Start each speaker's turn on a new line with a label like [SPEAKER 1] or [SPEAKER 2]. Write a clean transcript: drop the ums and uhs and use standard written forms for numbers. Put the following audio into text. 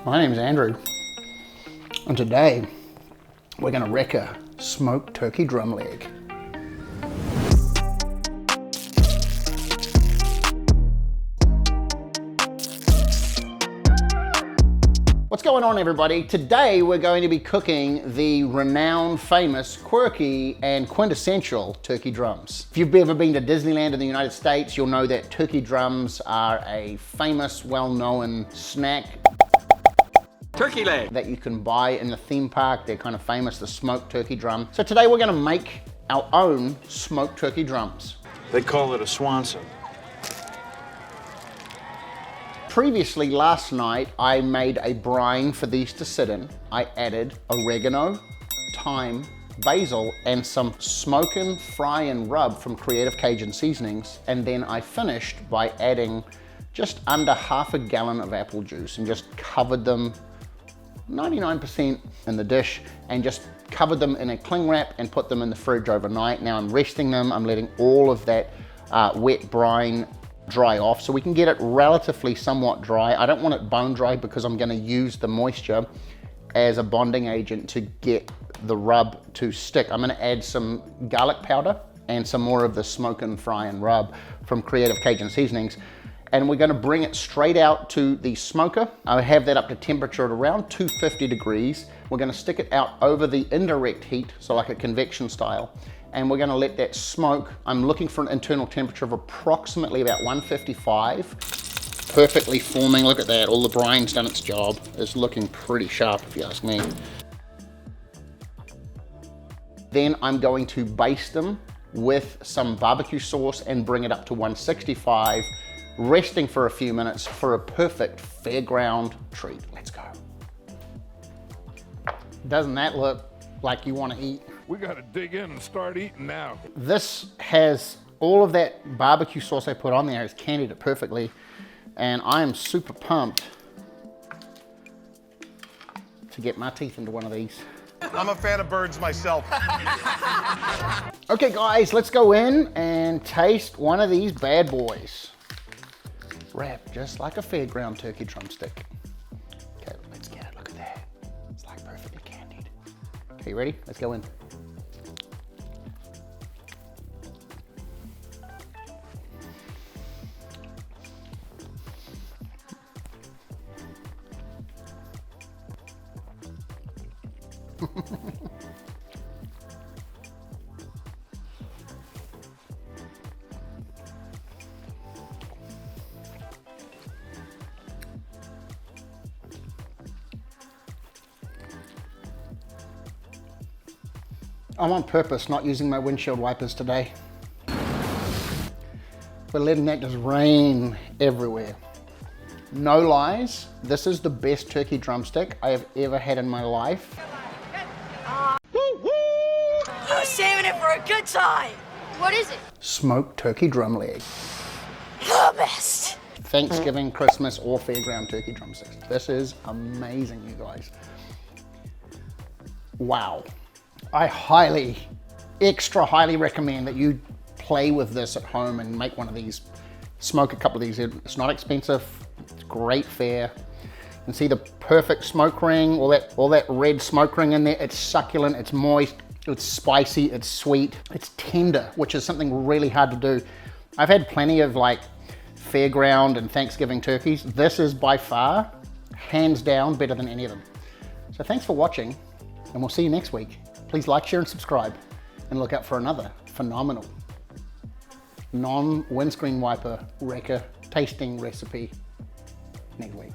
[SPEAKER 1] My name's Andrew, and today we're gonna Reka smoked turkey drum leg. What's going on, everybody? Today we're going to be cooking the renowned, famous, quirky, and quintessential turkey drums. If you've ever been to Disneyland in the United States, you'll know that turkey drums are a famous, well-known snack.
[SPEAKER 2] Turkey leg.
[SPEAKER 1] That you can buy in the theme park. They're kind of famous, the smoked turkey drum. So today we're gonna make our own smoked turkey drums.
[SPEAKER 3] They call it a Swanson.
[SPEAKER 1] Previously, last night, I made a brine for these to sit in. I added oregano, thyme, basil, and some smokin', fry, and rub from Creative Cajun Seasonings. And then I finished by adding just under half a gallon of apple juice and just covered them 99% in the dish and just covered them in a cling wrap and put them in the fridge overnight. Now I'm resting them. I'm letting all of that wet brine dry off so we can get it relatively somewhat dry. I don't want it bone dry because I'm going to use the moisture as a bonding agent to get the rub to stick. I'm going to add some garlic powder and some more of the smokin', fry, and rub from Creative Cajun Seasonings. And we're going to bring it straight out to the smoker. I have that up to temperature at around 250 degrees. We're going to stick it out over the indirect heat, so like a convection style. And we're going to let that smoke. I'm looking for an internal temperature of approximately about 155. Perfectly forming, look at that. All the brine's done its job. It's looking pretty sharp if you ask me. Then I'm going to baste them with some barbecue sauce and bring it up to 165. Resting for a few minutes for a perfect fairground treat. Let's go. Doesn't that look like you want to eat?
[SPEAKER 4] We gotta dig in and start eating now.
[SPEAKER 1] This has all of that barbecue sauce I put on there has candied it perfectly. And I am super pumped to get my teeth into one of these.
[SPEAKER 5] I'm a fan of birds myself.
[SPEAKER 1] Okay guys, let's go in and taste one of these bad boys. Wrapped just like a fairground turkey drumstick. Okay, let's get it, look at that. It's like perfectly candied. Okay, you ready? Let's go in. I'm on purpose not using my windshield wipers today. We're letting that just rain everywhere. No lies, this is the best turkey drumstick I have ever had in my life.
[SPEAKER 6] I'm saving it for a good time. What is it?
[SPEAKER 1] Smoked turkey drum leg.
[SPEAKER 6] The best.
[SPEAKER 1] Thanksgiving, Christmas, or fairground turkey drumsticks. This is amazing, you guys. Wow. I extra highly recommend that you play with this at home and make one of these, smoke a couple of these. It's not expensive, it's great fare. You can see the perfect smoke ring, all that red smoke ring in there. It's succulent, it's moist, it's spicy, it's sweet, it's tender, which is something really hard to do. I've had plenty of like fairground and Thanksgiving turkeys. This is by far, hands down, better than any of them. So thanks for watching, and we'll see you next week. Please like, share, and subscribe, and look out for another phenomenal non-windscreen wiper Reka tasting recipe next week.